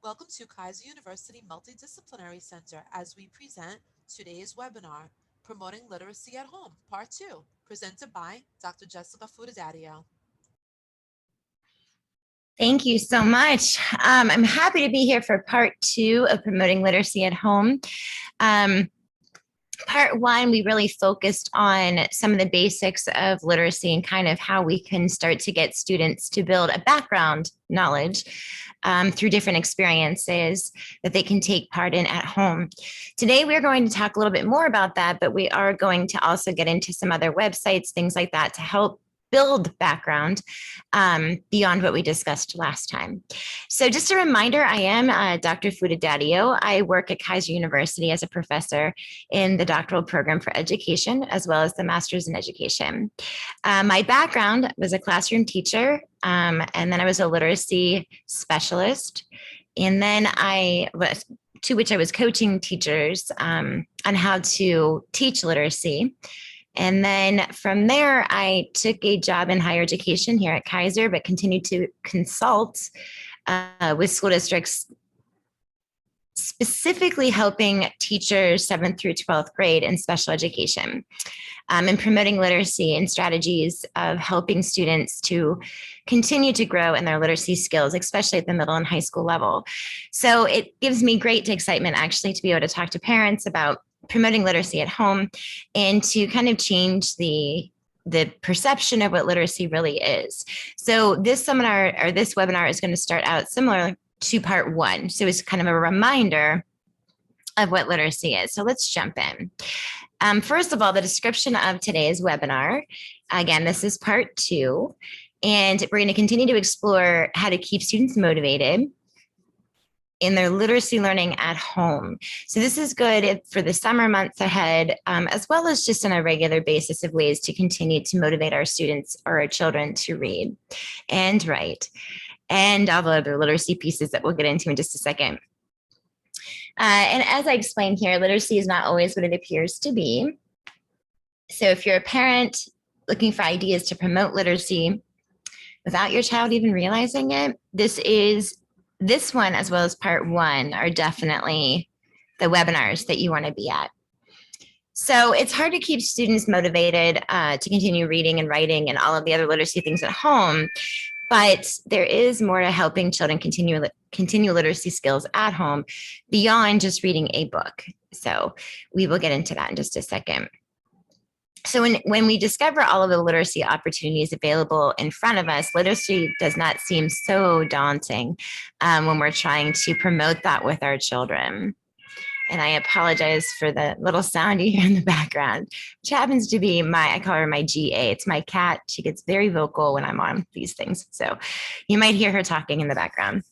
Welcome to Kaiser University Multidisciplinary Center as we present today's webinar, Promoting Literacy at Home, Part 2, presented by Dr. Jessica Fuda Daddio. Thank you so much. I'm happy to be here for part 2 of Promoting Literacy at Home. Part 1, we really focused on some of the basics of literacy and kind of how we can start to get students to build a background knowledge through different experiences that they can take part in at home. Today, we're going to talk a little bit more about that, but we are going to also get into some other websites, things like that, to help build background beyond what we discussed last time. So just a reminder, I am Dr. Fuda Daddio. I work at Kaiser University as a professor in the doctoral program for education, as well as the master's in education. My background was a classroom teacher, and then I was a literacy specialist. And then to which I was coaching teachers on how to teach literacy. And then from there, I took a job in higher education here at Kaiser, but continued to consult with school districts, specifically helping teachers 7th through 12th grade in special education, and promoting literacy and strategies of helping students to continue to grow in their literacy skills, especially at the middle and high school level. So it gives me great excitement actually to be able to talk to parents about promoting literacy at home and to kind of change the perception of what literacy really is. So this seminar or this webinar is going to start out similar to part 1. So it's kind of a reminder of what literacy is. So let's jump in. First of all, the description of today's webinar. Again, this is part 2, and we're going to continue to explore how to keep students motivated in their literacy learning at home. So this is good for the summer months ahead, as well as just on a regular basis of ways to continue to motivate our students or our children to read and write, and all the other literacy pieces that we'll get into in just a second. And as I explained here, literacy is not always what it appears to be. So if you're a parent looking for ideas to promote literacy without your child even realizing it, this one, as well as part 1, are definitely the webinars that you want to be at. So it's hard to keep students motivated to continue reading and writing and all of the other literacy things at home, but there is more to helping children continue literacy skills at home beyond just reading a book. So we will get into that in just a second. So when we discover all of the literacy opportunities available in front of us, literacy does not seem so daunting when we're trying to promote that with our children. And I apologize for the little sound you hear in the background, which happens to be I call her my GA. It's my cat. She gets very vocal when I'm on these things. So you might hear her talking in the background.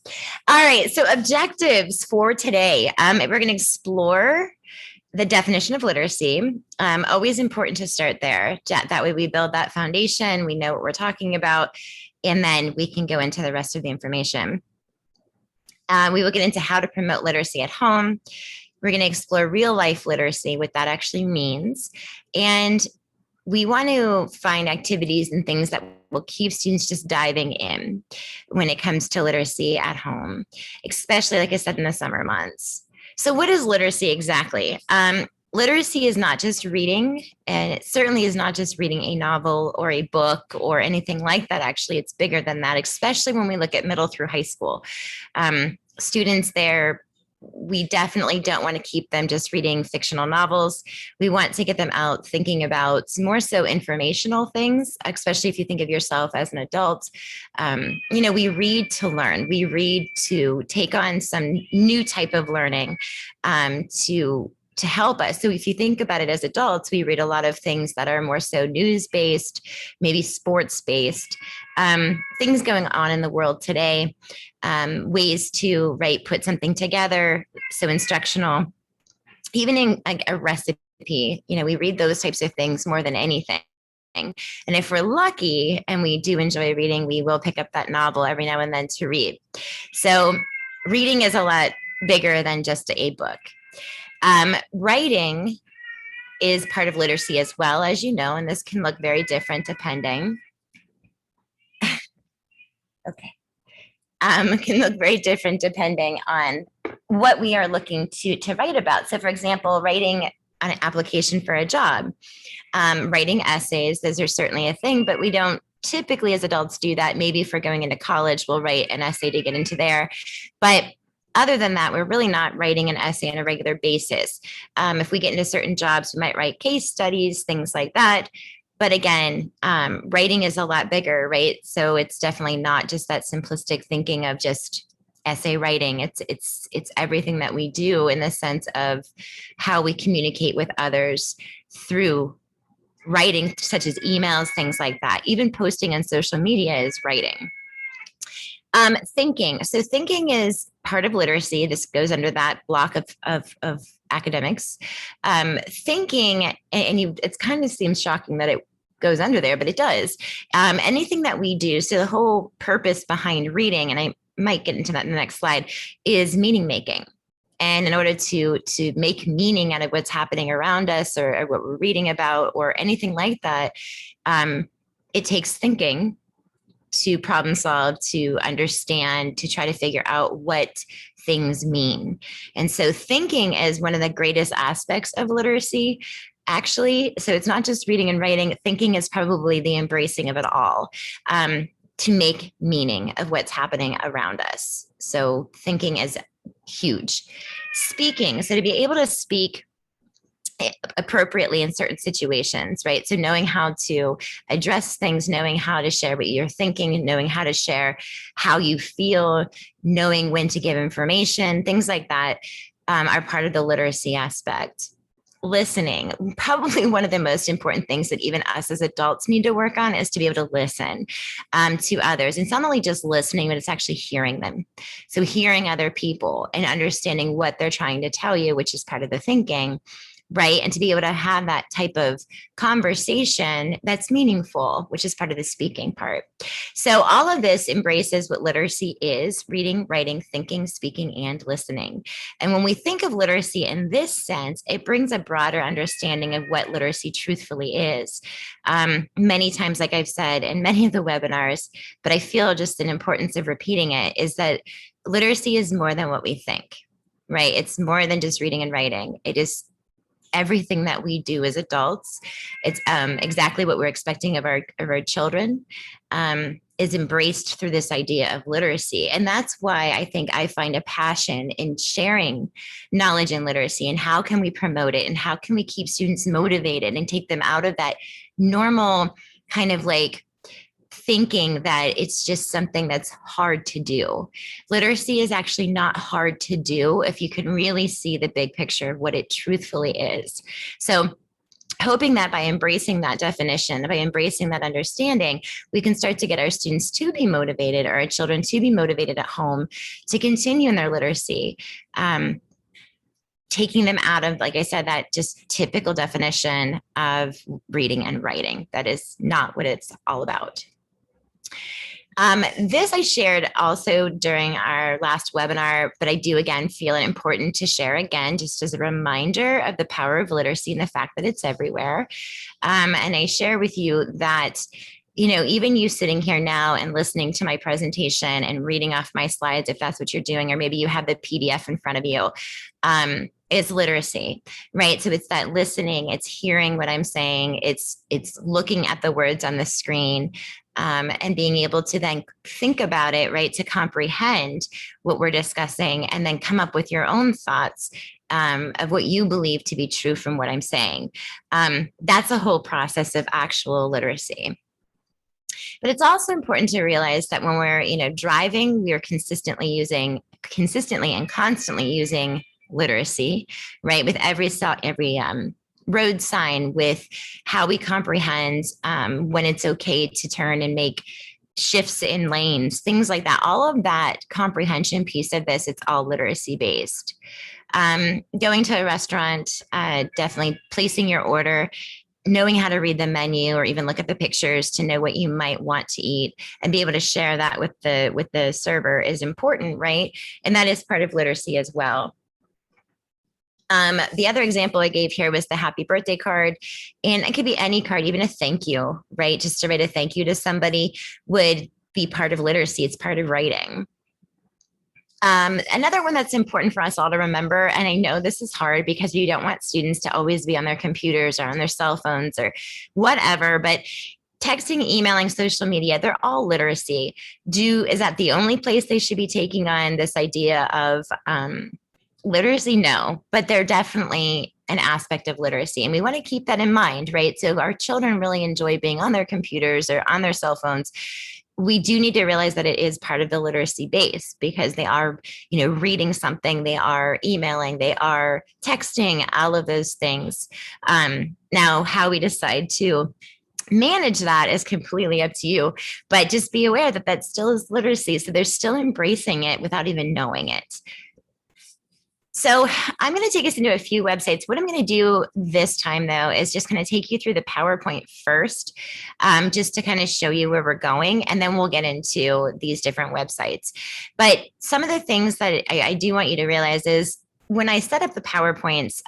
All right, so objectives for today. We're going to explore the definition of literacy. Always important to start there. That way we build that foundation, we know what we're talking about, and then we can go into the rest of the information. We will get into how to promote literacy at home. We're going to explore real life literacy, what that actually means. And we want to find activities and things that will keep students just diving in when it comes to literacy at home, especially, like I said, in the summer months. So what is literacy exactly? Literacy is not just reading, and it certainly is not just reading a novel or a book or anything like that. Actually, it's bigger than that, especially when we look at middle through high school. Students there, we definitely don't want to keep them just reading fictional novels. We want to get them out thinking about more so informational things, especially if you think of yourself as an adult. We read to learn. We read to take on some new type of learning to help us. So if you think about it as adults, we read a lot of things that are more so news-based, maybe sports-based, things going on in the world today, ways to put something together, so instructional, even in a recipe, we read those types of things more than anything. And if we're lucky and we do enjoy reading, we will pick up that novel every now and then to read. So reading is a lot bigger than just a book. Writing is part of literacy as well, as you know, and this can look very different depending. Okay. can look very different depending on what we are looking to write about. So, for example, writing an application for a job, writing essays, those are certainly a thing, but we don't typically as adults do that. Maybe if we're going into college, we'll write an essay to get into there. But other than that, we're really not writing an essay on a regular basis. If we get into certain jobs, we might write case studies, things like that. But again, writing is a lot bigger, right? So it's definitely not just that simplistic thinking of just essay writing. It's everything that we do in the sense of how we communicate with others through writing, such as emails, things like that. Even posting on social media is writing. Thinking. So thinking is part of literacy. This goes under that block of academics. Thinking, and it kind of seems shocking that it goes under there, but it does. Anything that we do, so the whole purpose behind reading, and I might get into that in the next slide, is meaning making. And in order to make meaning out of what's happening around us or what we're reading about or anything like that, it takes thinking to problem solve, to understand, to try to figure out what things mean. And so thinking is one of the greatest aspects of literacy. Actually, so it's not just reading and writing. Thinking is probably the embracing of it all, to make meaning of what's happening around us. So thinking is huge. Speaking, so to be able to speak appropriately in certain situations, right? So knowing how to address things, knowing how to share what you're thinking, knowing how to share how you feel, knowing when to give information, things like that are part of the literacy aspect. Listening, probably one of the most important things that even us as adults need to work on is to be able to listen to others. And it's not only just listening, but it's actually hearing them. So hearing other people and understanding what they're trying to tell you, which is part of the thinking, right? And to be able to have that type of conversation that's meaningful, which is part of the speaking part. So all of this embraces what literacy is: reading, writing, thinking, speaking, and listening. And when we think of literacy in this sense, it brings a broader understanding of what literacy truthfully is. Many times, like I've said in many of the webinars, but I feel just an importance of repeating it, is that literacy is more than what we think, right? It's more than just reading and writing. It is everything that we do as adults. It's exactly what we're expecting of our children, is embraced through this idea of literacy. And that's why I think I find a passion in sharing knowledge and literacy, and how can we promote it, and how can we keep students motivated and take them out of that normal kind of like thinking that it's just something that's hard to do. Literacy is actually not hard to do if you can really see the big picture of what it truthfully is. So hoping that by embracing that definition, by embracing that understanding, we can start to get our students to be motivated, or our children to be motivated at home to continue in their literacy. Taking them out of, like I said, that just typical definition of reading and writing. That is not what it's all about. This I shared also during our last webinar, but I do again feel it important to share again, just as a reminder of the power of literacy and the fact that it's everywhere. And I share with you that, you know, even you sitting here now and listening to my presentation and reading off my slides, if that's what you're doing, or maybe you have the PDF in front of you, is literacy, right? So it's that listening, it's hearing what I'm saying, it's looking at the words on the screen, and being able to then think about it, right? To comprehend what we're discussing and then come up with your own thoughts of what you believe to be true from what I'm saying. That's a whole process of actual literacy. But it's also important to realize that when we're, driving, we are consistently and constantly using literacy, right? With every road sign, with how we comprehend when it's okay to turn and make shifts in lanes, things like that. All of that comprehension piece of this, it's all literacy based. Going to a restaurant, definitely placing your order, knowing how to read the menu or even look at the pictures to know what you might want to eat and be able to share that with the server is important, right? And that is part of literacy as well. The other example I gave here was the happy birthday card, and it could be any card, even a thank you, right? Just to write a thank you to somebody would be part of literacy. It's part of writing. Another one that's important for us all to remember, and I know this is hard because you don't want students to always be on their computers or on their cell phones or whatever, but texting, emailing, social media, they're all literacy. Is that the only place they should be taking on this idea of literacy? No, but they're definitely an aspect of literacy. And we want to keep that in mind, right? So our children really enjoy being on their computers or on their cell phones. We do need to realize that it is part of the literacy base because they are, reading something, they are emailing, they are texting, all of those things. Now, how we decide to manage that is completely up to you, but just be aware that that still is literacy. So they're still embracing it without even knowing it. So I'm going to take us into a few websites. What I'm going to do this time, though, is just going to take you through the PowerPoint first, just to kind of show you where we're going, and then we'll get into these different websites. But some of the things that I do want you to realize is when I set up the PowerPoints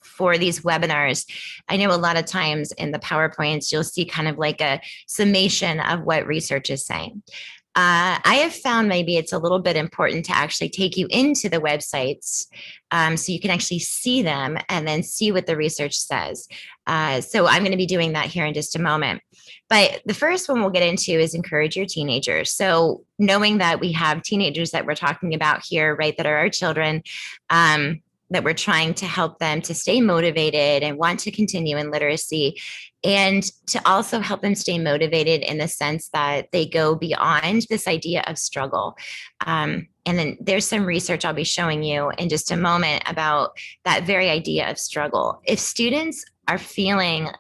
for these webinars, I know a lot of times in the PowerPoints, you'll see kind of like a summation of what research is saying. I have found maybe it's a little bit important to actually take you into the websites so you can actually see them and then see what the research says. So I'm going to be doing that here in just a moment. But the first one we'll get into is encourage your teenagers. So knowing that we have teenagers that we're talking about here, right, that are our children, that we're trying to help them to stay motivated and want to continue in literacy, and to also help them stay motivated in the sense that they go beyond this idea of struggle. And then there's some research I'll be showing you in just a moment about that very idea of struggle. If students are feeling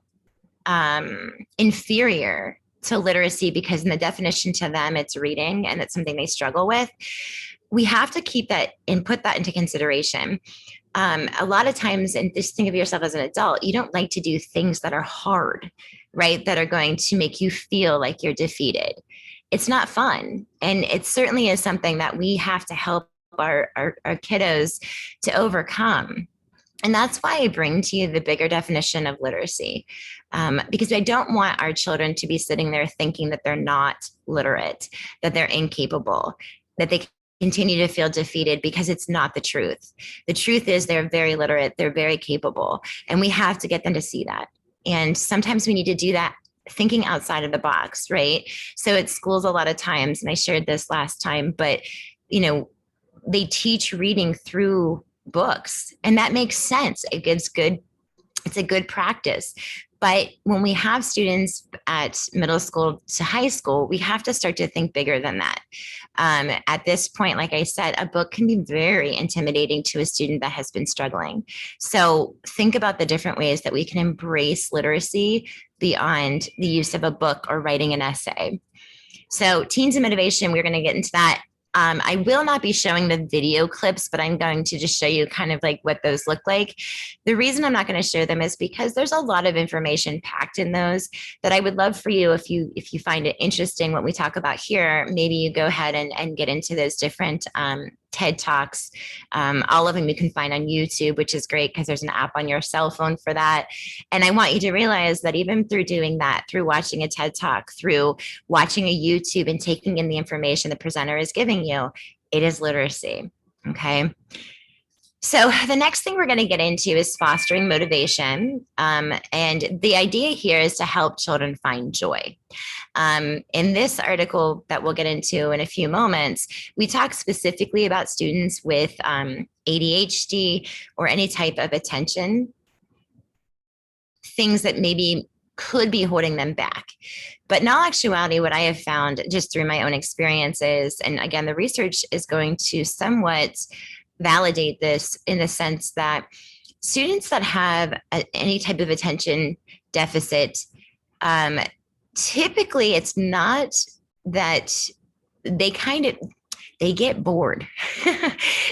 inferior to literacy because in the definition to them it's reading and it's something they struggle with, we have to keep that and put that into consideration. A lot of times, and just think of yourself as an adult, you don't like to do things that are hard, right? That are going to make you feel like you're defeated. It's not fun. And it certainly is something that we have to help our kiddos to overcome. And that's why I bring to you the bigger definition of literacy, because I don't want our children to be sitting there thinking that they're not literate, that they're incapable, that they continue to feel defeated, because it's not the truth. The truth is they're very literate, they're very capable, and we have to get them to see that. And sometimes we need to do that thinking outside of the box, right? So at schools a lot of times, and I shared this last time, but they teach reading through books, and that makes sense. It's a good practice. But when we have students at middle school to high school, we have to start to think bigger than that. At this point, like I said, a book can be very intimidating to a student that has been struggling. So think about the different ways that we can embrace literacy beyond the use of a book or writing an essay. So teens and motivation, we're going to get into that. I will not be showing the video clips, but I'm going to just show you kind of like what those look like. The reason I'm not going to show them is because there's a lot of information packed in those that I would love for you, if you find it interesting what we talk about here, maybe you go ahead and get into those different TED Talks. All of them you can find on YouTube, which is great because there's an app on your cell phone for that. And I want you to realize that even through doing that, through watching a TED Talk, through watching a YouTube and taking in the information the presenter is giving you, it is literacy. Okay. So the next thing we're going to get into is fostering motivation. And the idea here is to help children find joy. In this article that we'll get into in a few moments, we talk specifically about students with ADHD or any type of attention, things that maybe could be holding them back. But in all actuality, what I have found just through my own experiences, and again, the research is going to somewhat validate this in the sense that students that have any type of attention deficit, typically it's not that they get bored.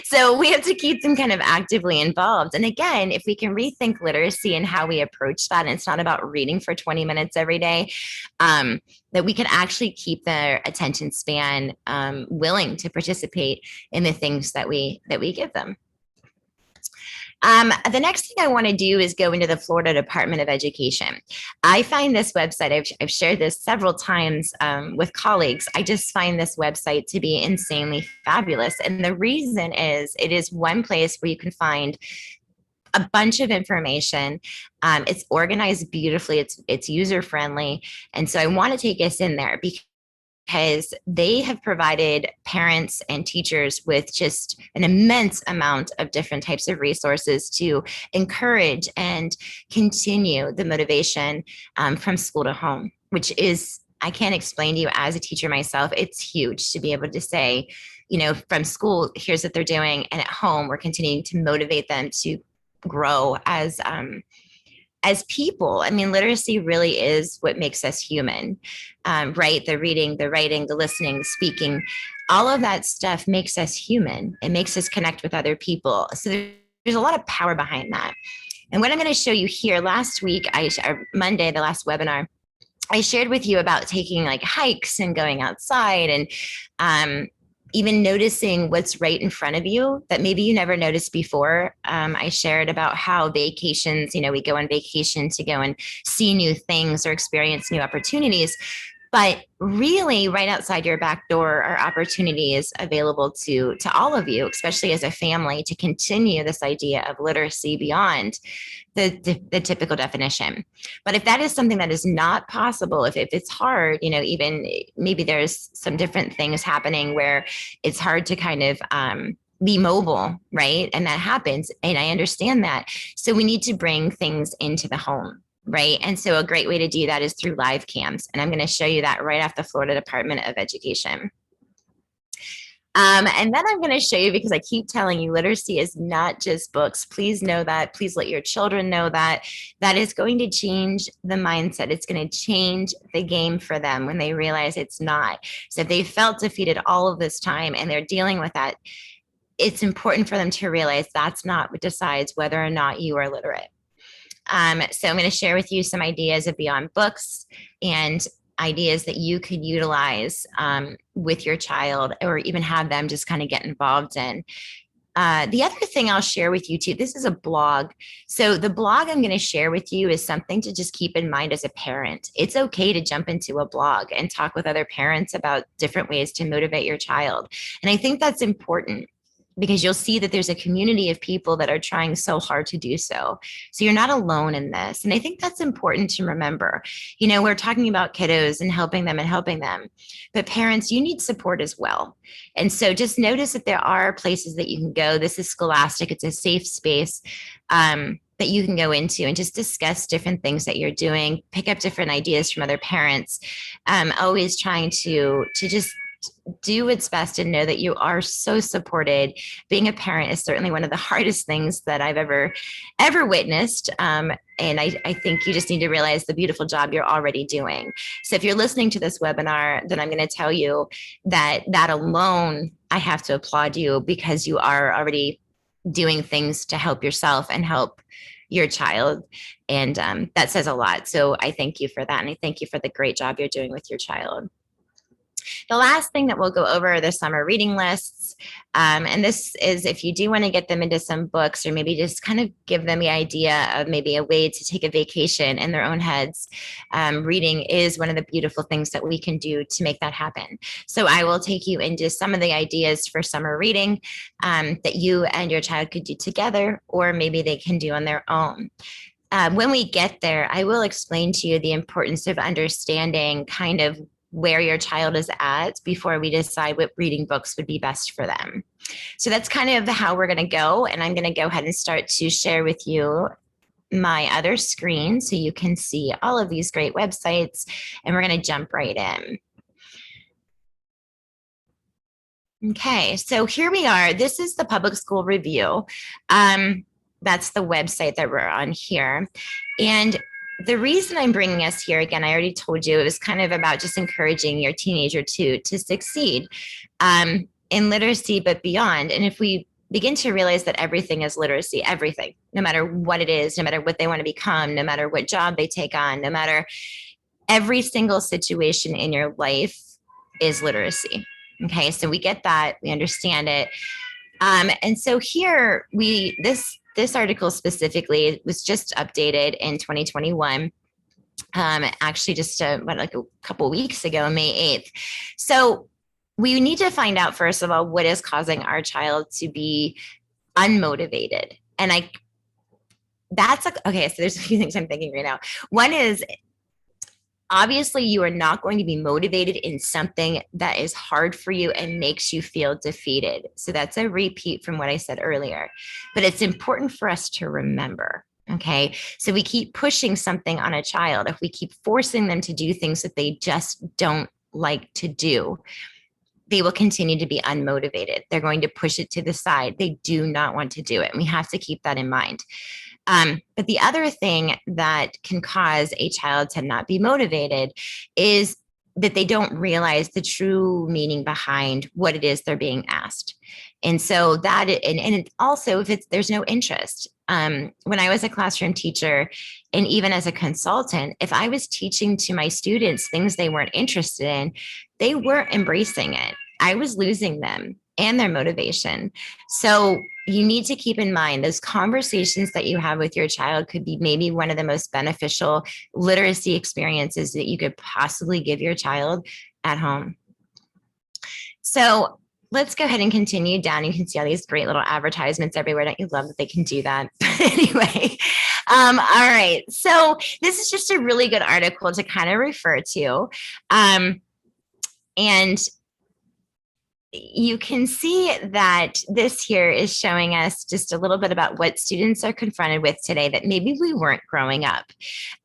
So we have to keep them kind of actively involved. And again, if we can rethink literacy and how we approach that, and it's not about reading for 20 minutes every day, that we can actually keep their attention span willing to participate in the things that we give them. The next thing I want to do is go into the Florida Department of Education. I find this website, I've shared this several times with colleagues. I just find this website to be insanely fabulous. And the reason is it is one place where you can find a bunch of information. It's organized beautifully. It's user friendly, and so I want to take us in there because they have provided parents and teachers with just an immense amount of different types of resources to encourage and continue the motivation from school to home, which is, I can't explain to you as a teacher myself, it's huge to be able to say, from school, here's what they're doing, and at home, we're continuing to motivate them to grow as people. I mean, literacy really is what makes us human, right? The reading, the writing, the listening, the speaking, all of that stuff makes us human. It makes us connect with other people. So there's a lot of power behind that. And what I'm going to show you here, last week, Monday, the last webinar, I shared with you about taking like hikes and going outside and even noticing what's right in front of you that maybe you never noticed before. I shared about how vacations, we go on vacation to go and see new things or experience new opportunities. But really, right outside your back door are opportunities available to all of you, especially as a family, to continue this idea of literacy beyond the typical definition. But if that is something that is not possible, if it's hard, even maybe there's some different things happening where it's hard to kind of be mobile, right? And that happens. And I understand that. So we need to bring things into the home. Right. And so a great way to do that is through live cams. And I'm going to show you that right off the Florida Department of Education. And then I'm going to show you, because I keep telling you, literacy is not just books. Please know that. Please let your children know that. That is going to change the mindset. It's going to change the game for them when they realize it's not. So if they felt defeated all of this time and they're dealing with that, it's important for them to realize that's not what decides whether or not you are literate. So I'm going to share with you some ideas of beyond books and ideas that you could utilize with your child, or even have them just kind of get involved in. The other thing I'll share with you too, this is a blog. So the blog I'm going to share with you is something to just keep in mind as a parent. It's okay to jump into a blog and talk with other parents about different ways to motivate your child. And I think that's important, because you'll see that there's a community of people that are trying so hard to do so. So you're not alone in this. And I think that's important to remember. We're talking about kiddos and helping them. But parents, you need support as well. And so just notice that there are places that you can go. This is Scholastic. It's a safe space that you can go into and just discuss different things that you're doing, pick up different ideas from other parents, always trying to just do its best and know that you are so supported. Being a parent is certainly one of the hardest things that I've ever witnessed. And I think you just need to realize the beautiful job you're already doing. So if you're listening to this webinar, then I'm going to tell you that alone, I have to applaud you, because you are already doing things to help yourself and help your child. And that says a lot. So I thank you for that. And I thank you for the great job you're doing with your child. The last thing that we'll go over are the summer reading lists. And this is if you do want to get them into some books, or maybe just kind of give them the idea of maybe a way to take a vacation in their own heads. Reading is one of the beautiful things that we can do to make that happen. So I will take you into some of the ideas for summer reading that you and your child could do together, or maybe they can do on their own. When we get there, I will explain to you the importance of understanding kind of where your child is at before we decide what reading books would be best for them. So that's kind of how we're going to go. And I'm going to go ahead and start to share with you my other screen so you can see all of these great websites, and we're going to jump right in. Okay, so here we are. This is the Public School Review. That's the website that we're on here. And the reason I'm bringing us here, again, I already told you, it was kind of about just encouraging your teenager to succeed in literacy, but beyond. And if we begin to realize that everything is literacy, everything, no matter what it is, no matter what they want to become, no matter what job they take on, no matter, every single situation in your life is literacy. Okay, so we get that, we understand it. And so here, this this article specifically was just updated in 2021. Actually just like a couple weeks ago, May 8th. So we need to find out, first of all, what is causing our child to be unmotivated. And okay, so there's a few things I'm thinking right now. One is, obviously you are not going to be motivated in something that is hard for you and makes you feel defeated. So that's a repeat from what I said earlier, but it's important for us to remember. Okay. So we keep pushing something on a child. If we keep forcing them to do things that they just don't like to do, they will continue to be unmotivated. They're going to push it to the side. They do not want to do it. And we have to keep that in mind. But the other thing that can cause a child to not be motivated is that they don't realize the true meaning behind what it is they're being asked. And so that, and also if there's no interest. When I was a classroom teacher, and even as a consultant, if I was teaching to my students things they weren't interested in, they weren't embracing it. I was losing them and their motivation. So you need to keep in mind those conversations that you have with your child could be maybe one of the most beneficial literacy experiences that you could possibly give your child at home. So let's go ahead and continue down. You can see all these great little advertisements everywhere. Don't you love that they can do that? But anyway, all right. So this is just a really good article to kind of refer to. And you can see that this here is showing us just a little bit about what students are confronted with today that maybe we weren't growing up.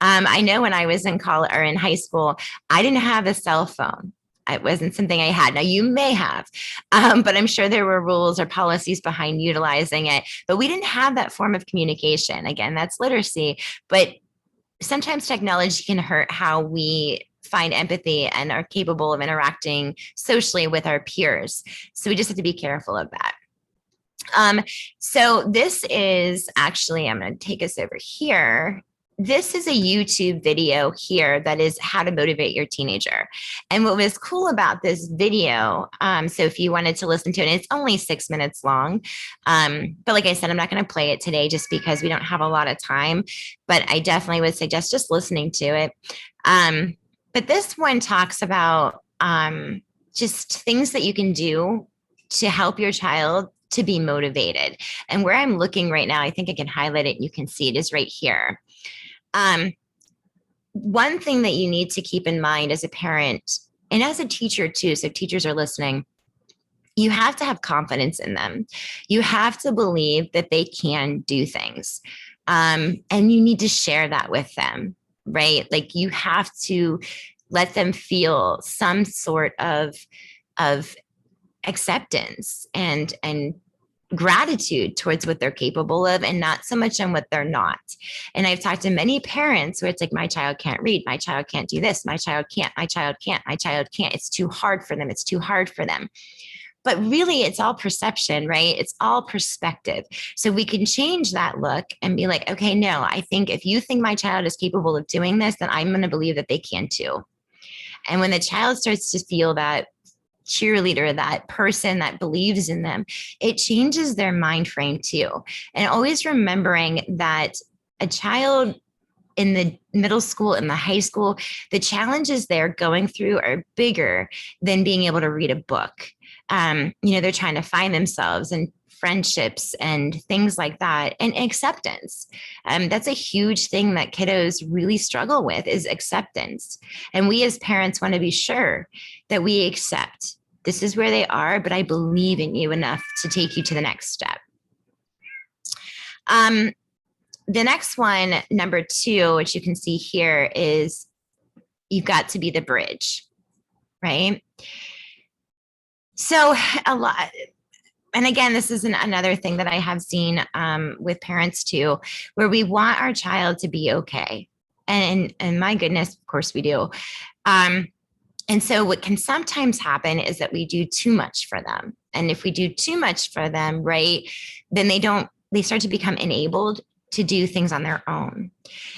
I know when I was in college or in high school, I didn't have a cell phone. It wasn't something I had. Now you may have, but I'm sure there were rules or policies behind utilizing it, but we didn't have that form of communication. Again, that's literacy, but sometimes technology can hurt how we find empathy and are capable of interacting socially with our peers. So we just have to be careful of that. So this is actually, I'm going to take us over here. This is a YouTube video here that is how to motivate your teenager. And what was cool about this video, so if you wanted to listen to it, it's only 6 minutes long. But like I said, I'm not going to play it today just because we don't have a lot of time, but I definitely would suggest just listening to it. But this one talks about just things that you can do to help your child to be motivated. And where I'm looking right now, I think I can highlight it. You can see it is right here. One thing that you need to keep in mind as a parent and as a teacher too, so teachers are listening, you have to have confidence in them. You have to believe that they can do things. And you need to share that with them, right? Like you have to let them feel some sort of acceptance and gratitude towards what they're capable of and not so much on what they're not. And I've talked to many parents where it's like, my child can't read, my child can't do this, my child can't, my child can't, my child can't. It's too hard for them. It's too hard for them. But really, it's all perception, right? It's all perspective. So we can change that look and be like, okay, no, I think if you think my child is capable of doing this, then I'm going to believe that they can too. And when the child starts to feel that cheerleader, that person that believes in them, it changes their mind frame too. And always remembering that a child in the middle school, in the high school, the challenges they're going through are bigger than being able to read a book. They're trying to find themselves and friendships and things like that, and acceptance. That's a huge thing that kiddos really struggle with, is acceptance. And we as parents want to be sure that we accept this is where they are, but I believe in you enough to take you to the next step. The next one, number 2, which you can see here, is you've got to be the bridge, right? So a lot, and again, this is another thing that I have seen with parents too, where we want our child to be okay. And my goodness, of course we do. And so what can sometimes happen is that we do too much for them. And if we do too much for them, right, then they start to become enabled to do things on their own.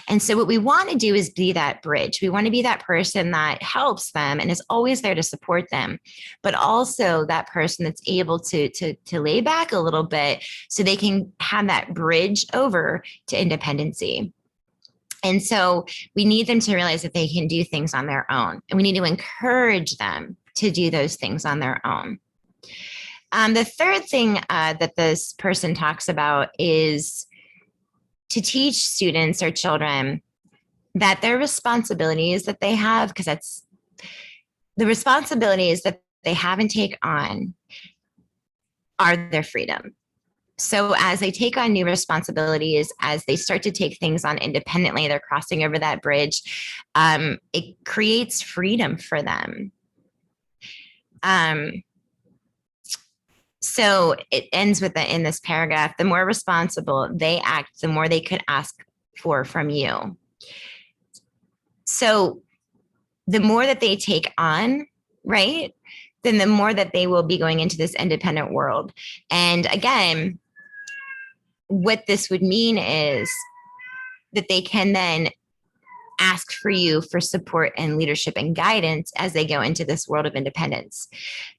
And so what we want to do is be that bridge. We want to be that person that helps them and is always there to support them, but also that person that's able to lay back a little bit so they can have that bridge over to independency. And so we need them to realize that they can do things on their own, and we need to encourage them to do those things on their own. The third thing that this person talks about is to teach students or children that their responsibilities that they have, because that's the responsibilities that they have and take on, are their freedom. So as they take on new responsibilities, as they start to take things on independently, they're crossing over that bridge. It creates freedom for them. So it ends with in this paragraph, the more responsible they act, the more they could ask for from you. So the more that they take on, right, then the more that they will be going into this independent world. And again, what this would mean is that they can then ask for you for support and leadership and guidance as they go into this world of independence.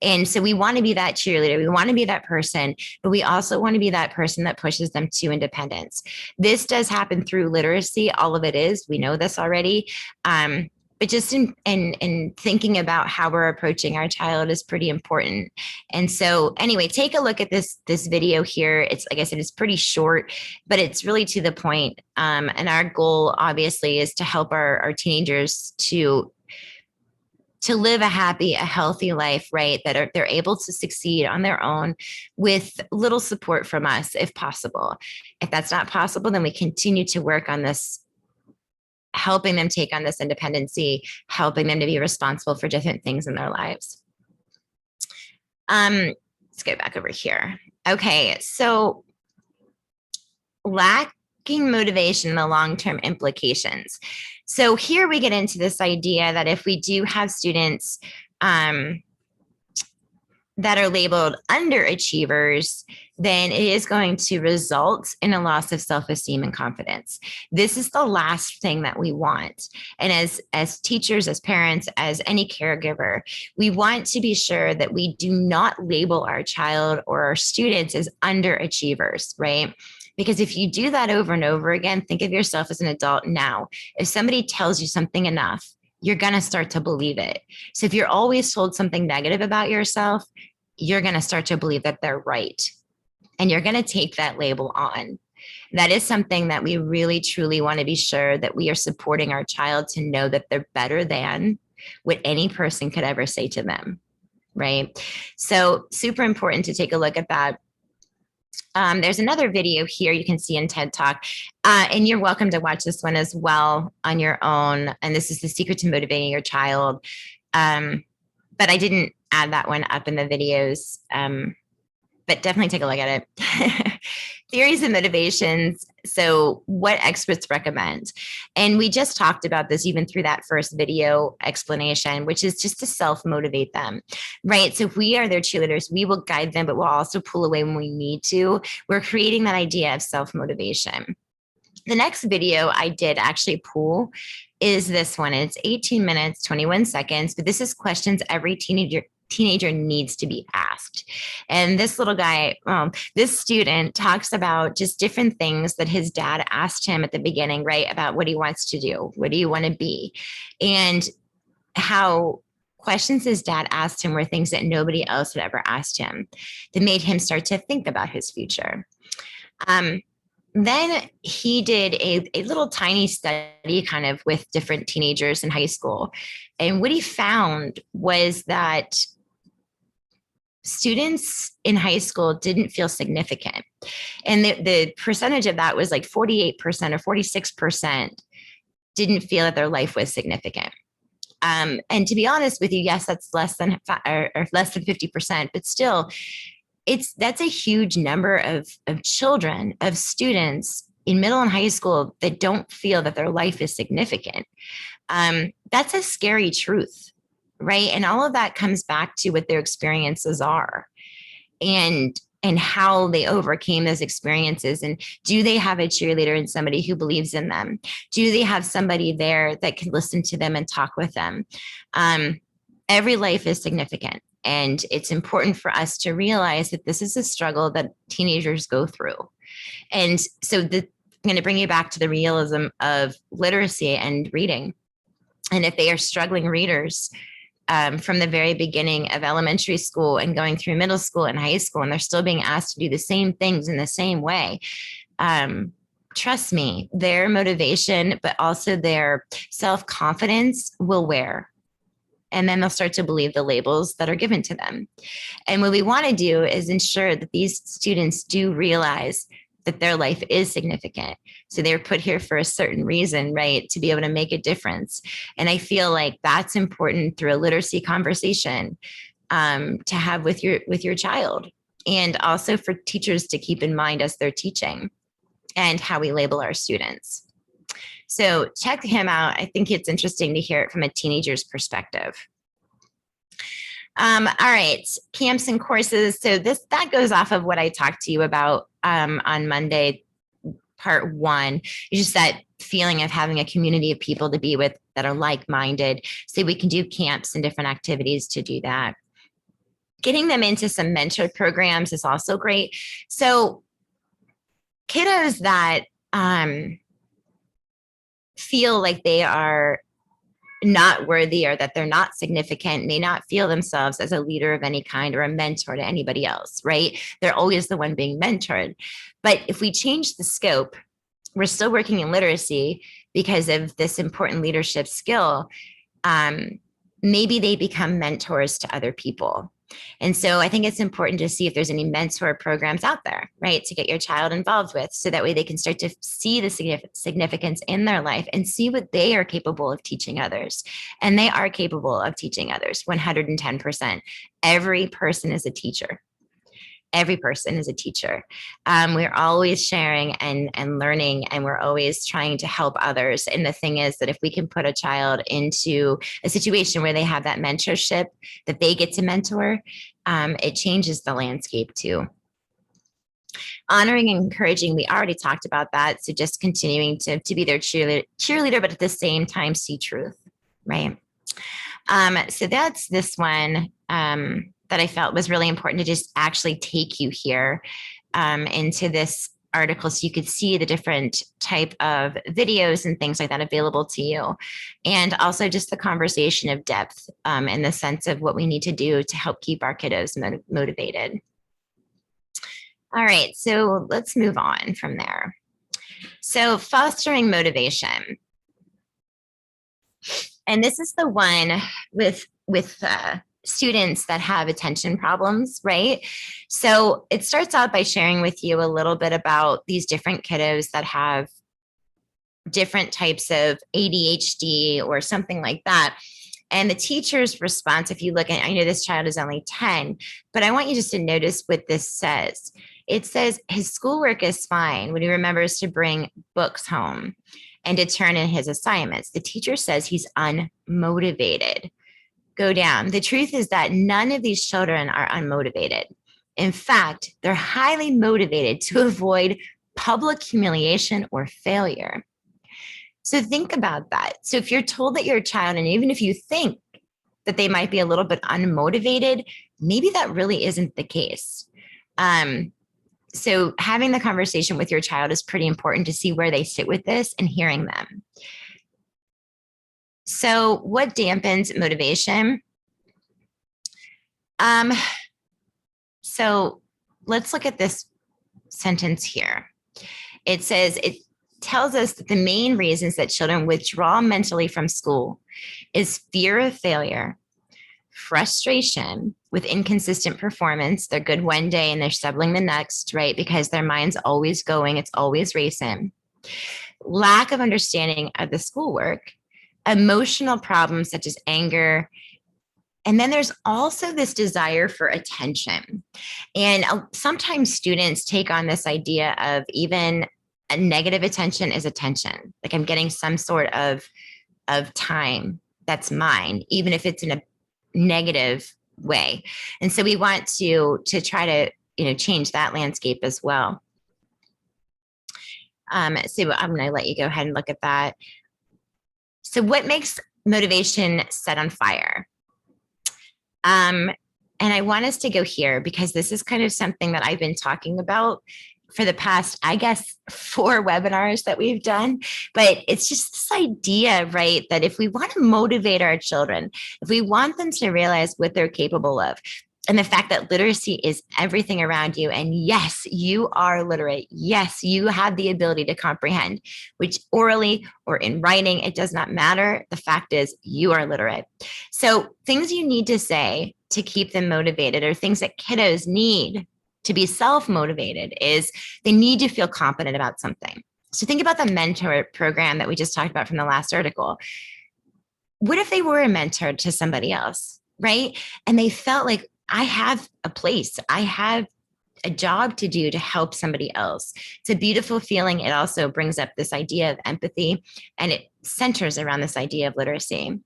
And so we want to be that cheerleader. We want to be that person, but we also want to be that person that pushes them to independence. This does happen through literacy. All of it is. We know this already. But just in thinking about how we're approaching our child is pretty important. And so anyway, take a look at this video here. It's, like I said, it's pretty short, but it's really to the point. And our goal obviously is to help our teenagers to live a happy, a healthy life, right? That they're able to succeed on their own with little support from us, if possible. If that's not possible, then we continue to work on this, helping them take on this independency, helping them to be responsible for different things in their lives. Let's go back over here. Okay, so lacking motivation and the long-term implications. So here we get into this idea that if we do have students that are labeled underachievers, then it is going to result in a loss of self-esteem and confidence. This is the last thing that we want. And as teachers, as parents, as any caregiver, we want to be sure that we do not label our child or our students as underachievers, right? Because if you do that over and over again, think of yourself as an adult now. If somebody tells you something enough, you're going to start to believe it. So if you're always told something negative about yourself, you're going to start to believe that they're right. And you're going to take that label on. That is something that we really, truly want to be sure that we are supporting our child to know that they're better than what any person could ever say to them, right? So super important to take a look at that. There's another video here you can see in TED Talk, and you're welcome to watch this one as well on your own. And this is the secret to motivating your child. But I didn't add that one up in the videos, but definitely take a look at it. Theories and motivations. So what experts recommend. And we just talked about this even through that first video explanation, which is just to self-motivate them, right? So if we are their cheerleaders, we will guide them, but we'll also pull away when we need to. We're creating that idea of self-motivation. The next video I did actually pull is this one. It's 18 minutes, 21 seconds, but this is questions every teenager needs to be asked. And this little guy, this student talks about just different things that his dad asked him at the beginning, right? About what he wants to do. What do you want to be? And how questions his dad asked him were things that nobody else had ever asked him, that made him start to think about his future. Then he did a little tiny study kind of with different teenagers in high school. And what he found was that students in high school didn't feel significant. And the percentage of that was like 48% or 46% didn't feel that their life was significant. And to be honest with you, yes, that's less than 50%, but still, that's a huge number of children, of students in middle and high school that don't feel that their life is significant. That's a scary truth, right? And all of that comes back to what their experiences are. And and how they overcame those experiences. And do they have a cheerleader and somebody who believes in them? Do they have somebody there that can listen to them and talk with them? Every life is significant. And it's important for us to realize that this is a struggle that teenagers go through. And so I'm going to bring you back to the realism of literacy and reading. And if they are struggling readers, from the very beginning of elementary school and going through middle school and high school, and they're still being asked to do the same things in the same way. Trust me, their motivation, but also their self-confidence will wear. And then they'll start to believe the labels that are given to them. And what we want to do is ensure that these students do realize that their life is significant. So they're put here for a certain reason, right? To be able to make a difference. And I feel like that's important through a literacy conversation to have with your child, and also for teachers to keep in mind as they're teaching and how we label our students. So check him out. I think it's interesting to hear it from a teenager's perspective. All right, camps and courses. So that goes off of what I talked to you about on Monday, part 1. It's just that feeling of having a community of people to be with that are like-minded. So we can do camps and different activities to do that. Getting them into some mentor programs is also great. So kiddos that feel like they are not worthy or that they're not significant may not feel themselves as a leader of any kind or a mentor to anybody else, right? They're always the one being mentored. But if we change the scope, we're still working in literacy because of this important leadership skill. Maybe they become mentors to other people. And so I think it's important to see if there's any mentor programs out there, right, to get your child involved with, so that way they can start to see the significance in their life and see what they are capable of teaching others. And they are capable of teaching others 110%. Every person is a teacher. Every person is a teacher. We're always sharing and learning, and we're always trying to help others. And the thing is that if we can put a child into a situation where they have that mentorship, that they get to mentor, it changes the landscape too. Honoring and encouraging, we already talked about that. So just continuing to be their cheerleader, but at the same time, see truth, right? So that's this one. That I felt was really important to just actually take you here into this article so you could see the different type of videos and things like that available to you. And also just the conversation of depth in the sense of what we need to do to help keep our kiddos motivated. All right, so let's move on from there. So fostering motivation. And this is the one with students that have attention problems, right? So it starts out by sharing with you a little bit about these different kiddos that have different types of ADHD or something like that. And the teacher's response, if you look at, I know this child is only 10, but I want you just to notice what this says. It says his schoolwork is fine when he remembers to bring books home and to turn in his assignments. The teacher says he's unmotivated. Go down. The truth is that none of these children are unmotivated. In fact, they're highly motivated to avoid public humiliation or failure. So think about that. So if you're told that your child, and even if you think that they might be a little bit unmotivated, maybe that really isn't the case. So having the conversation with your child is pretty important to see where they sit with this and hearing them. So what dampens motivation? So let's look at this sentence here. It says, it tells us that the main reasons that children withdraw mentally from school is fear of failure, frustration with inconsistent performance. They're good one day and they're stumbling the next, right? Because their mind's always going, it's always racing. Lack of understanding of the schoolwork, emotional problems such as anger. And then there's also this desire for attention. And sometimes students take on this idea of even a negative attention is attention. Like I'm getting some sort of time that's mine, even if it's in a negative way. And so we want to try to change that landscape as well. So I'm going to let you go ahead and look at that. So what makes motivation set on fire? And I want us to go here because this is kind of something that I've been talking about for the past, I guess, 4 webinars that we've done. But it's just this idea, right, that if we want to motivate our children, if we want them to realize what they're capable of, and the fact that literacy is everything around you. And yes, you are literate. Yes, you have the ability to comprehend, which orally or in writing, it does not matter. The fact is you are literate. So things you need to say to keep them motivated, or things that kiddos need to be self-motivated, is they need to feel confident about something. So think about the mentor program that we just talked about from the last article. What if they were a mentor to somebody else, right? And they felt like, I have a place, I have a job to do to help somebody else. It's a beautiful feeling. It also brings up this idea of empathy, and it centers around this idea of literacy.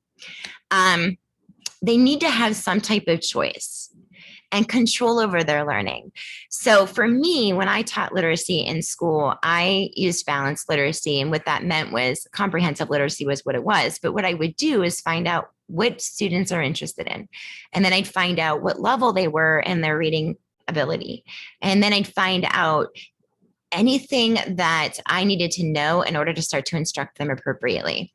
They need to have some type of choice and control over their learning. So for me, when I taught literacy in school, I used balanced literacy. And what that meant was comprehensive literacy was what it was. But what I would do is find out what students are interested in. And then I'd find out what level they were in their reading ability. And then I'd find out anything that I needed to know in order to start to instruct them appropriately.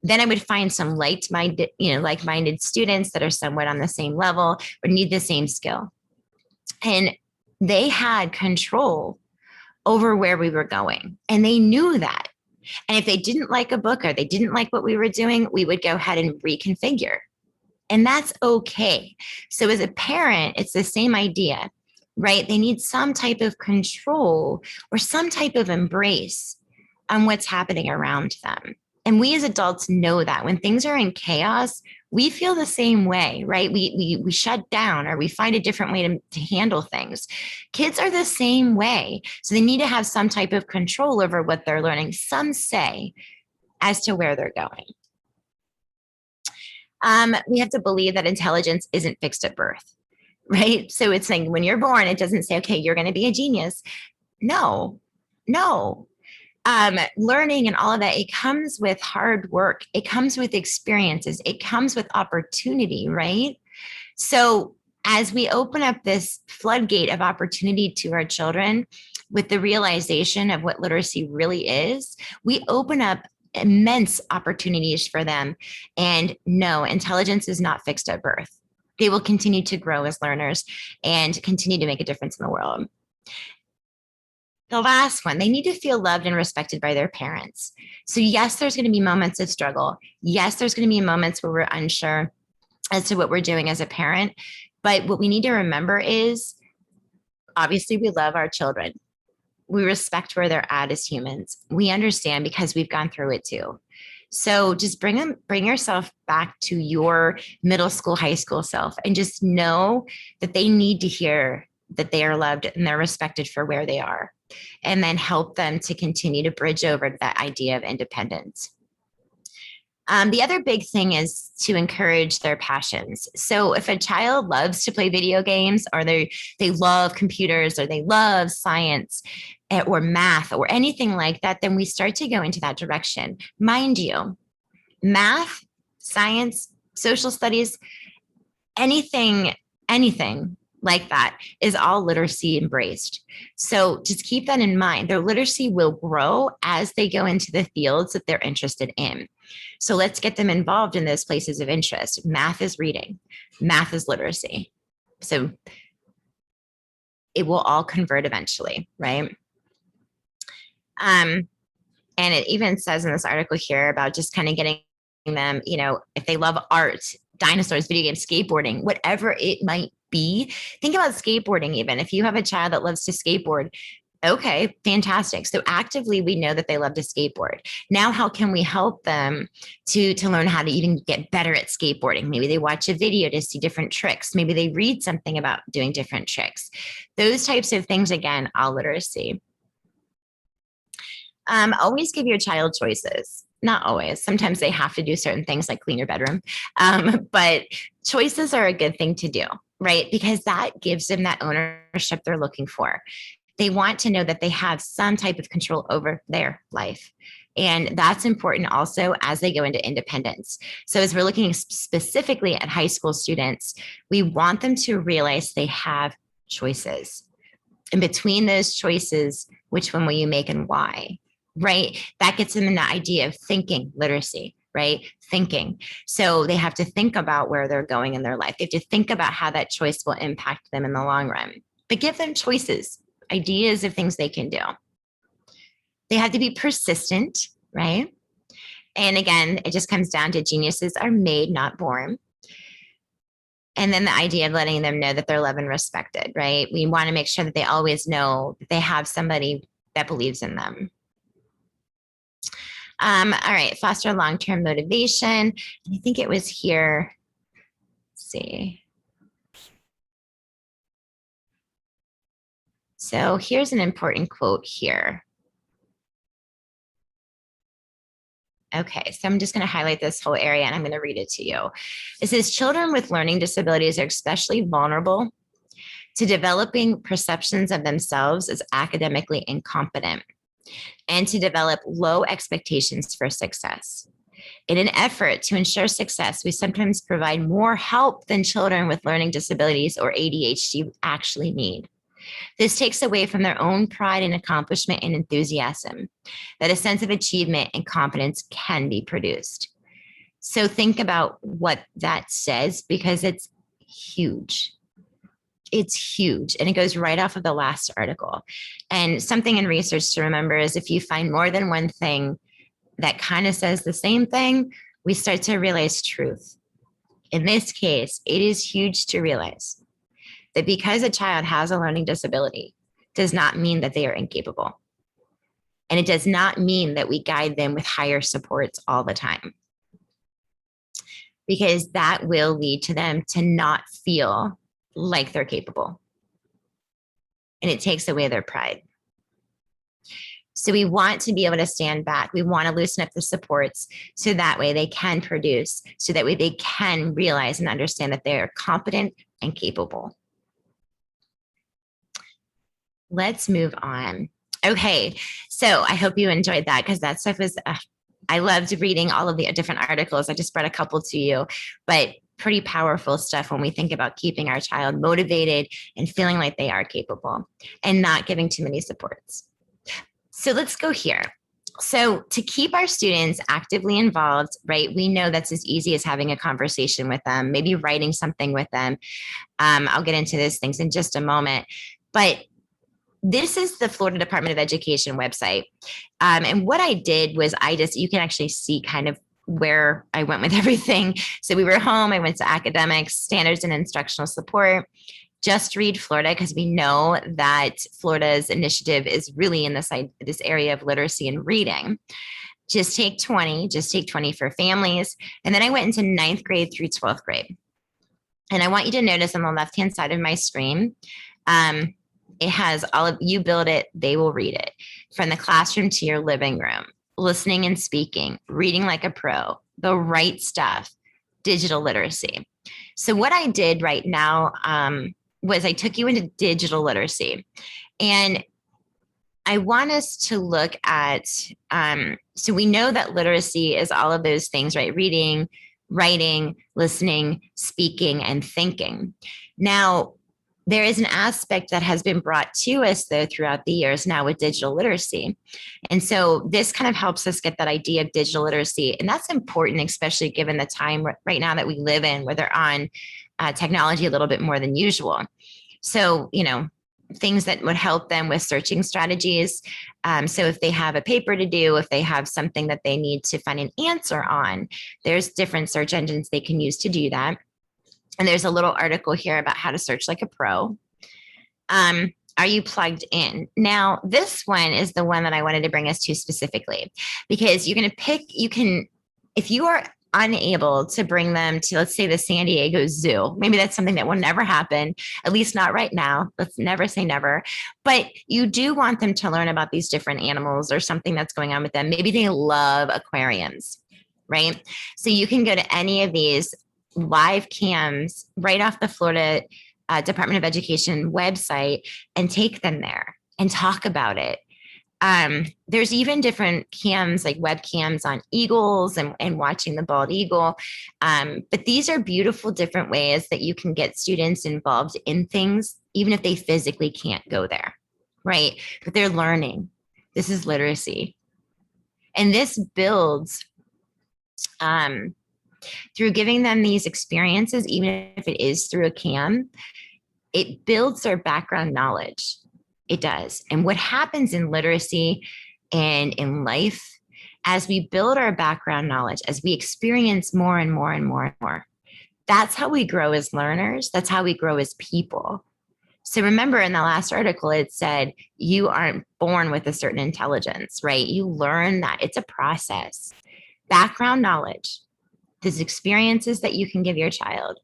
Then I would find some like-minded students that are somewhat on the same level or need the same skill. And they had control over where we were going. And they knew that. And if they didn't like a book or they didn't like what we were doing, we would go ahead and reconfigure. And that's okay. So as a parent, it's the same idea, right? They need some type of control or some type of embrace on what's happening around them. And we as adults know that when things are in chaos, we feel the same way, right? We shut down, or we find a different way to handle things. Kids are the same way. So they need to have some type of control over what they're learning, some say, as to where they're going. We have to believe that intelligence isn't fixed at birth, right? So it's saying when you're born, it doesn't say, okay, you're going to be a genius. No. Learning and all of that, it comes with hard work. It comes with experiences. It comes with opportunity, right? So as we open up this floodgate of opportunity to our children with the realization of what literacy really is, we open up immense opportunities for them. And no, intelligence is not fixed at birth. They will continue to grow as learners and continue to make a difference in the world. The last one, they need to feel loved and respected by their parents. So yes, there's going to be moments of struggle. Yes, there's going to be moments where we're unsure as to what we're doing as a parent. But what we need to remember is, obviously, we love our children. We respect where they're at as humans. We understand because we've gone through it too. So just bring yourself back to your middle school, high school self, and just know that they need to hear that they are loved and they're respected for where they are. And then help them to continue to bridge over that idea of independence. The other big thing is to encourage their passions. So if a child loves to play video games, or they love computers, or they love science or math or anything like that, then we start to go into that direction. Mind you, math, science, social studies, anything like that is all literacy embraced. So just keep that in mind. Their literacy will grow as they go into the fields that they're interested in. So let's get them involved in those places of interest. Math is reading. Math is literacy. So it will all convert eventually, right? And it even says in this article here about just kind of getting them, if they love art, dinosaurs, video games, skateboarding, whatever it might be. Think about skateboarding even. If you have a child that loves to skateboard, okay, fantastic. So actively, we know that they love to skateboard. Now, how can we help them to learn how to even get better at skateboarding? Maybe they watch a video to see different tricks. Maybe they read something about doing different tricks. Those types of things, again, all literacy. Always give your child choices. Not always. Sometimes they have to do certain things like clean your bedroom. But choices are a good thing to do. right? Because that gives them that ownership they're looking for. They want to know that they have some type of control over their life. And that's important also as they go into independence. So, as we're looking specifically at high school students, we want them to realize they have choices. And between those choices, which one will you make and why? Right? That gets them in the idea of thinking literacy, right? Thinking. So they have to think about where they're going in their life. They have to think about how that choice will impact them in the long run. But give them choices, ideas of things they can do. They have to be persistent, right? And again, it just comes down to geniuses are made, not born. And then the idea of letting them know that they're loved and respected, right? We want to make sure that they always know that they have somebody that believes in them. All right, foster long-term motivation. And I think it was here. Let's see. So here's an important quote here. Okay, so I'm just going to highlight this whole area and I'm going to read it to you. It says, children with learning disabilities are especially vulnerable to developing perceptions of themselves as academically incompetent and to develop low expectations for success. In an effort to ensure success, we sometimes provide more help than children with learning disabilities or ADHD actually need. This takes away from their own pride and accomplishment and enthusiasm, that a sense of achievement and confidence can be produced. So think about what that says, because it's huge. It's huge. And it goes right off of the last article. And something in research to remember is if you find more than one thing that kind of says the same thing, we start to realize truth. In this case, it is huge to realize that because a child has a learning disability does not mean that they are incapable. And it does not mean that we guide them with higher supports all the time, because that will lead to them to not feel like they're capable. And it takes away their pride. So we want to be able to stand back. We want to loosen up the supports so that way they can produce, so that way they can realize and understand that they are competent and capable. Let's move on. Okay, so I hope you enjoyed that, because that stuff is, I loved reading all of the different articles. I just brought a couple to you, but pretty powerful stuff when we think about keeping our child motivated and feeling like they are capable and not giving too many supports. So let's go here. So to keep our students actively involved, right, we know that's as easy as having a conversation with them, maybe writing something with them. I'll get into those things in just a moment. But this is the Florida Department of Education website. And what I did was you can actually see kind of where I went with everything. So we were home, I went to academics, standards and instructional support, Just Read Florida, because we know that Florida's initiative is really in this area of literacy and reading. Just Take 20 for families. And then I went into 9th grade through 12th grade. And I want you to notice on the left-hand side of my screen, it has all of you build it, they will read it. From the classroom to your living room, listening and speaking, reading like a pro, the right stuff, digital literacy. So what I did right now was I took you into digital literacy. And I want us to look at, so we know that literacy is all of those things, right? Reading, writing, listening, speaking, and thinking. Now, there is an aspect that has been brought to us, though, throughout the years now with digital literacy. And so this kind of helps us get that idea of digital literacy. And that's important, especially given the time right now that we live in, where they're on technology a little bit more than usual. So, things that would help them with searching strategies. So if they have a paper to do, if they have something that they need to find an answer on, there's different search engines they can use to do that. And there's a little article here about how to search like a pro. Are you plugged in? Now, this one is the one that I wanted to bring us to specifically, because you're going to pick, if you are unable to bring them to, let's say, the San Diego Zoo, maybe that's something that will never happen, at least not right now. Let's never say never. But you do want them to learn about these different animals or something that's going on with them. Maybe they love aquariums, right? So you can go to any of these live cams right off the Florida Department of Education website and take them there and talk about it. There's even different cams, like webcams on eagles and watching the bald eagle. But these are beautiful different ways that you can get students involved in things, even if they physically can't go there, right? But they're learning. This is literacy. And this builds through giving them these experiences, even if it is through a cam, it builds their background knowledge. It does. And what happens in literacy and in life, as we build our background knowledge, as we experience more and more and more and more, that's how we grow as learners. That's how we grow as people. So remember in the last article, it said you aren't born with a certain intelligence, right? You learn that it's a process. Background knowledge, these experiences that you can give your child,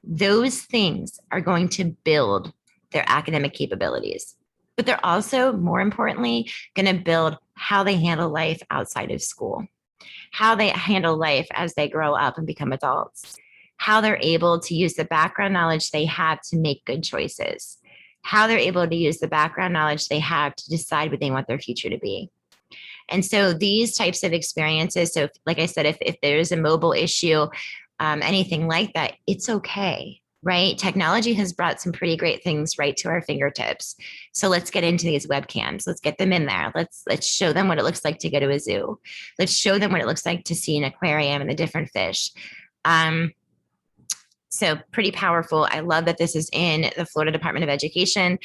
those things are going to build their academic capabilities. But they're also, more importantly, going to build how they handle life outside of school, how they handle life as they grow up and become adults, how they're able to use the background knowledge they have to make good choices, how they're able to use the background knowledge they have to decide what they want their future to be. And so these types of experiences, so like I said, if there's a mobile issue, anything like that, it's okay, right? Technology has brought some pretty great things right to our fingertips. So let's get into these webcams. Let's get them in there. Let's show them what it looks like to go to a zoo. Let's show them what it looks like to see an aquarium and the different fish. So pretty powerful. I love that this is in the Florida Department of Education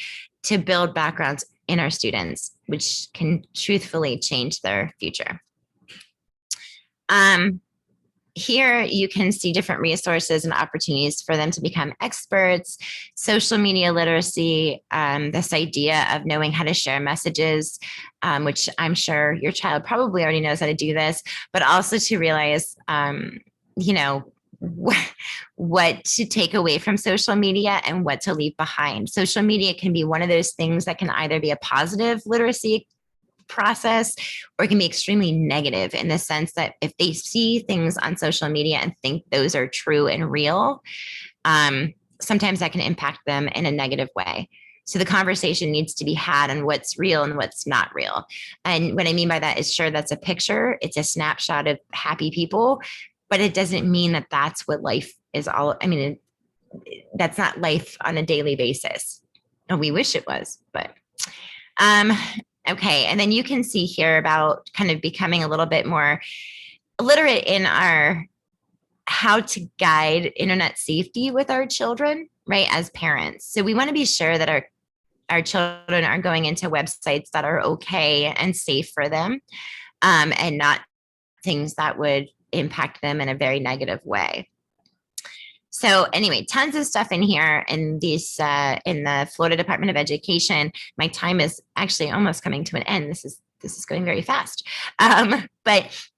to build backgrounds in our students, which can truthfully change their future. Here you can see different resources and opportunities for them to become experts, social media literacy, this idea of knowing how to share messages, which I'm sure your child probably already knows how to do this, but also to realize, you know, what to take away from social media and what to leave behind. Social media can be one of those things that can either be a positive literacy process or it can be extremely negative in the sense that if they see things on social media and think those are true and real, sometimes that can impact them in a negative way. So the conversation needs to be had on what's real and what's not real. And what I mean by that is, sure, that's a picture. It's a snapshot of happy people, but it doesn't mean that that's what life is all. I mean, that's not life on a daily basis. And we wish it was, but okay. And then you can see here about kind of becoming a little bit more literate in our how to guide internet safety with our children, right, as parents. So we want to be sure that our children are going into websites that are okay and safe for them, and not things that would impact them in a very negative way. So anyway, tons of stuff in here in these in the Florida Department of Education. My time is actually almost coming to an end. This is going very fast. But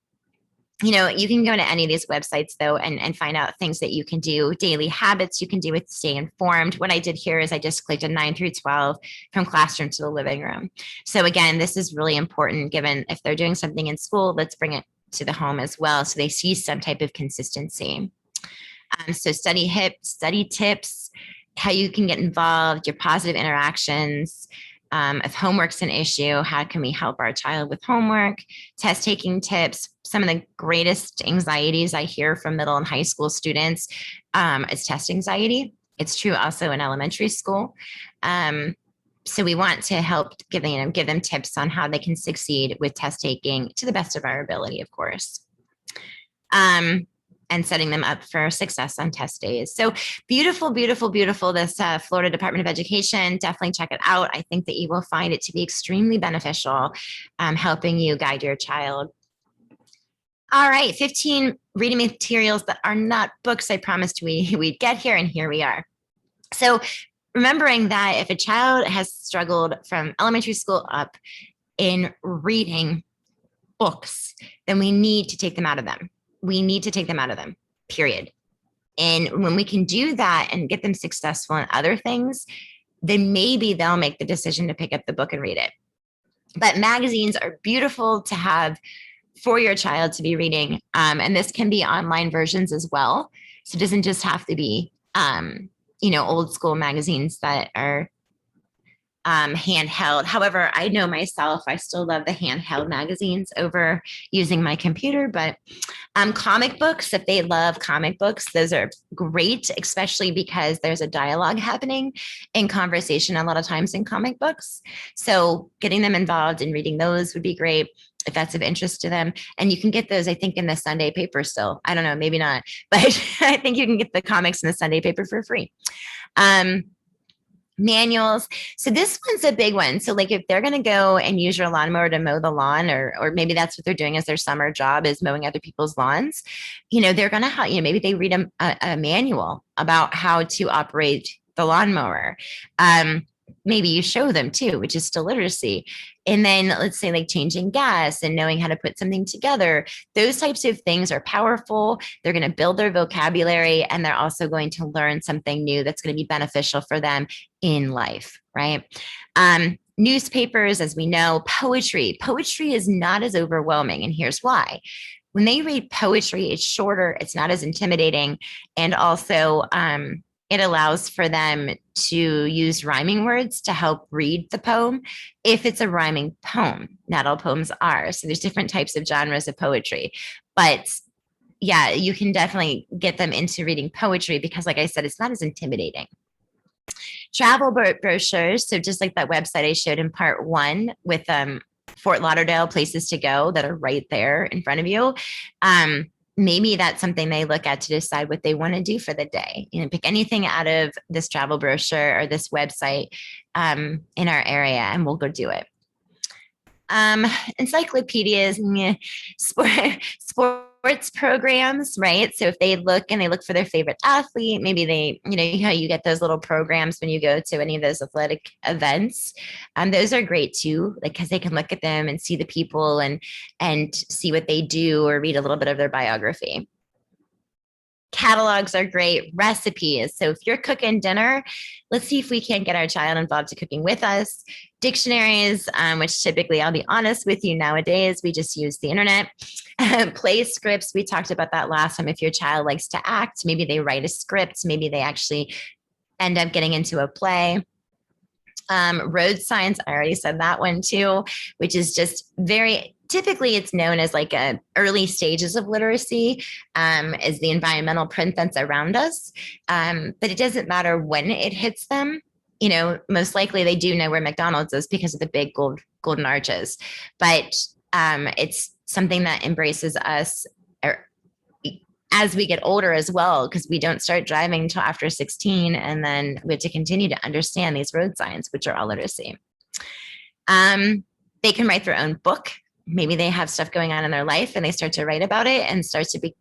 you know, you can go to any of these websites though and find out things that you can do, daily habits you can do with stay informed. What I did here is I just clicked a 9 through 12 from classroom to the living room. So again, this is really important given if they're doing something in school, let's bring it to the home as well so they see some type of consistency. So study tips, how you can get involved, your positive interactions. If homework's an issue, how can we help our child with homework? Test taking tips. Some of the greatest anxieties I hear from middle and high school students is test anxiety. It's true also in elementary school. So we want to help give them tips on how they can succeed with test taking to the best of our ability, of course. And setting them up for success on test days. So beautiful, beautiful, beautiful, this Florida Department of Education. Definitely check it out. I think that you will find it to be extremely beneficial, helping you guide your child. All right, 15 reading materials that are not books. I promised we'd get here, and here we are. So remembering that if a child has struggled from elementary school up in reading books, then we need to take them out of them. We need to take them out of them, period. And when we can do that and get them successful in other things, then maybe they'll make the decision to pick up the book and read it. But magazines are beautiful to have for your child to be reading. And this can be online versions as well. So it doesn't just have to be old school magazines that are handheld. However, I know myself, I still love the handheld magazines over using my computer, but comic books, if they love comic books, those are great, especially because there's a dialogue happening in conversation a lot of times in comic books. So getting them involved in reading those would be great if that's of interest to them. And you can get those, I think, in the Sunday paper still. I don't know, maybe not, but I think you can get the comics in the Sunday paper for free. Manuals. So this one's a big one. So like if they're going to go and use your lawnmower to mow the lawn, or maybe that's what they're doing as their summer job is mowing other people's lawns, they're going to have, maybe they read a manual about how to operate the lawnmower. Maybe you show them too, which is still literacy. And then let's say like changing gas and knowing how to put something together. Those types of things are powerful. They're going to build their vocabulary, and they're also going to learn something new that's going to be beneficial for them in life, right? Newspapers, as we know, poetry. Poetry is not as overwhelming, and here's why. When they read poetry, it's shorter, it's not as intimidating, and also it allows for them to use rhyming words to help read the poem if it's a rhyming poem. Not all poems are. So there's different types of genres of poetry. But yeah, you can definitely get them into reading poetry because, like I said, it's not as intimidating. Travel brochures. So just like that website I showed in part one with Fort Lauderdale places to go that are right there in front of you. Maybe that's something they look at to decide what they want to do for the day. Pick anything out of this travel brochure or this website in our area, and we'll go do it. Encyclopedias, sports programs, right? So if they look for their favorite athlete, maybe they, you get those little programs when you go to any of those athletic events. Those are great too, like because they can look at them and see the people and see what they do or read a little bit of their biography. Catalogs are great. Recipes. So if you're cooking dinner, let's see if we can get our child involved to cooking with us. Dictionaries, which typically, I'll be honest with you, nowadays, we just use the internet. Play scripts. We talked about that last time. If your child likes to act, maybe they write a script. Maybe they actually end up getting into a play. Road signs, I already said that one too, which is just typically it's known as like a early stages of literacy, is the environmental print that's around us. But it doesn't matter when it hits them. Most likely they do know where McDonald's is because of the big golden arches. But it's something that embraces us as we get older as well, because we don't start driving until after 16. And then we have to continue to understand these road signs, which are all literacy. They can write their own book. Maybe they have stuff going on in their life and they start to write about it and start to be,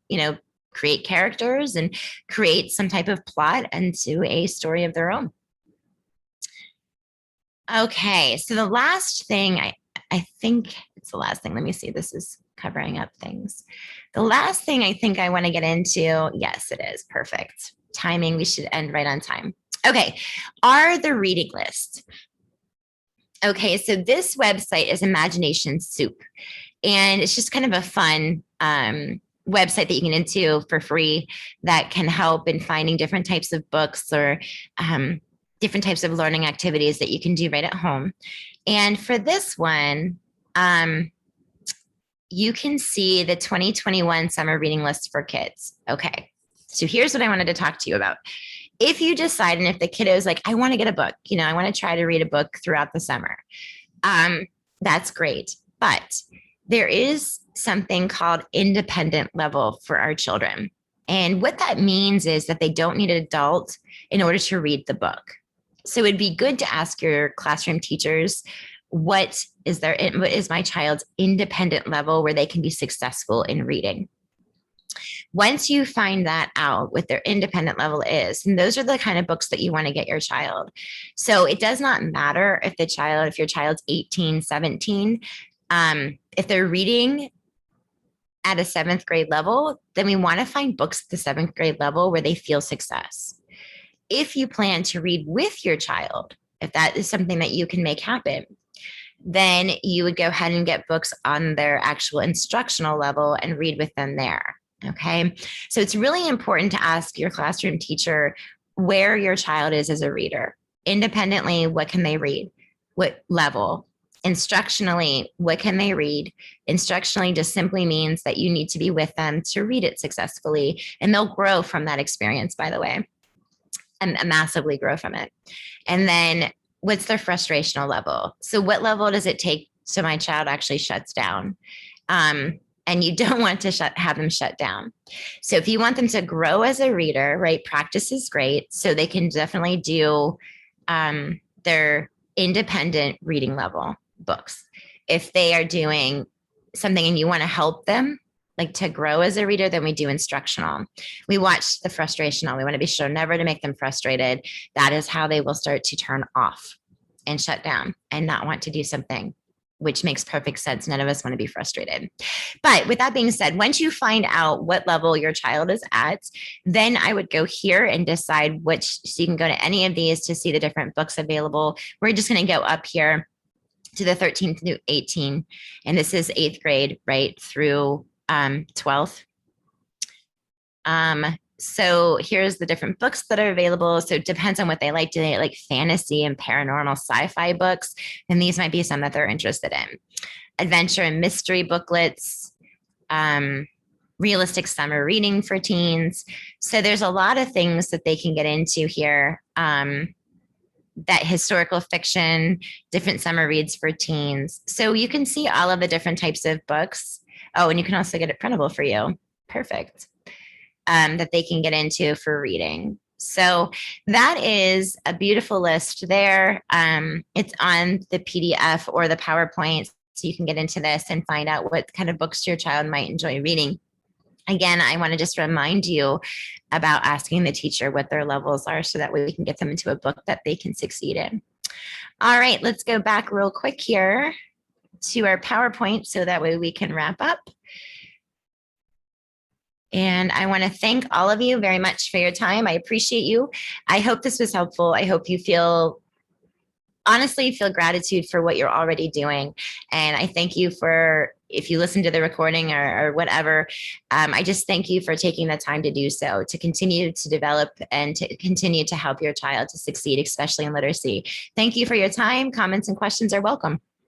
create characters and create some type of plot into a story of their own. Okay, so the last thing, I think it's the last thing. Let me see. This is covering up things. The last thing I think I want to get into, yes, it is. Perfect. Timing, we should end right on time. Okay, are the reading list. Okay, so this website is Imagination Soup, and it's just kind of a fun website that you can get into for free that can help in finding different types of books or different types of learning activities that you can do right at home. And for this one, you can see the 2021 summer reading list for kids. Okay, so here's what I wanted to talk to you about. If you decide, and if the kiddo is like, I want to get a book, I want to try to read a book throughout the summer, that's great. But there is something called independent level for our children. And what that means is that they don't need an adult in order to read the book. So it'd be good to ask your classroom teachers, what is my child's independent level where they can be successful in reading? Once you find that out, what their independent level is, and those are the kind of books that you want to get your child. So it does not matter if your child's 18, 17, if they're reading at a 7th grade level, then we want to find books at the 7th grade level where they feel success. If you plan to read with your child, if that is something that you can make happen, then you would go ahead and get books on their actual instructional level and read with them there. Okay. So it's really important to ask your classroom teacher where your child is as a reader. Independently, what can they read? What level? Instructionally, what can they read? Instructionally just simply means that you need to be with them to read it successfully, and they'll grow from that experience, by the way, and massively grow from it. And then what's their frustrational level? So what level does it take so my child actually shuts down? And you don't want to have them shut down. So if you want them to grow as a reader, right, practice is great. So they can definitely do their independent reading level books. If they are doing something and you want to help them, like to grow as a reader, then we do instructional. We watch the frustrational. We want to be sure never to make them frustrated. That is how they will start to turn off and shut down and not want to do something, which makes perfect sense. None of us want to be frustrated. But with that being said, once you find out what level your child is at, then I would go here and decide which, so you can go to any of these to see the different books available. We're just going to go up here to the 13 through 18. And this is 8th grade, right, through 12th. So here's the different books that are available. So it depends on what they like. Do they like fantasy and paranormal sci-fi books? Then these might be some that they're interested in. Adventure and mystery booklets, realistic summer reading for teens. So there's a lot of things that they can get into here. That historical fiction, different summer reads for teens. So you can see all of the different types of books. Oh, and you can also get it printable for you. Perfect. That they can get into for reading. So that is a beautiful list there. It's on the PDF or the PowerPoint, so you can get into this and find out what kind of books your child might enjoy reading. Again, I want to just remind you about asking the teacher what their levels are so that way we can get them into a book that they can succeed in. All right, let's go back real quick here to our PowerPoint so that way we can wrap up. And I want to thank all of you very much for your time. I appreciate you. I hope this was helpful. I hope you honestly feel gratitude for what you're already doing. And I thank you for, if you listen to the recording or whatever, I just thank you for taking the time to do so, to continue to develop and to continue to help your child to succeed, especially in literacy. Thank you for your time. Comments and questions are welcome.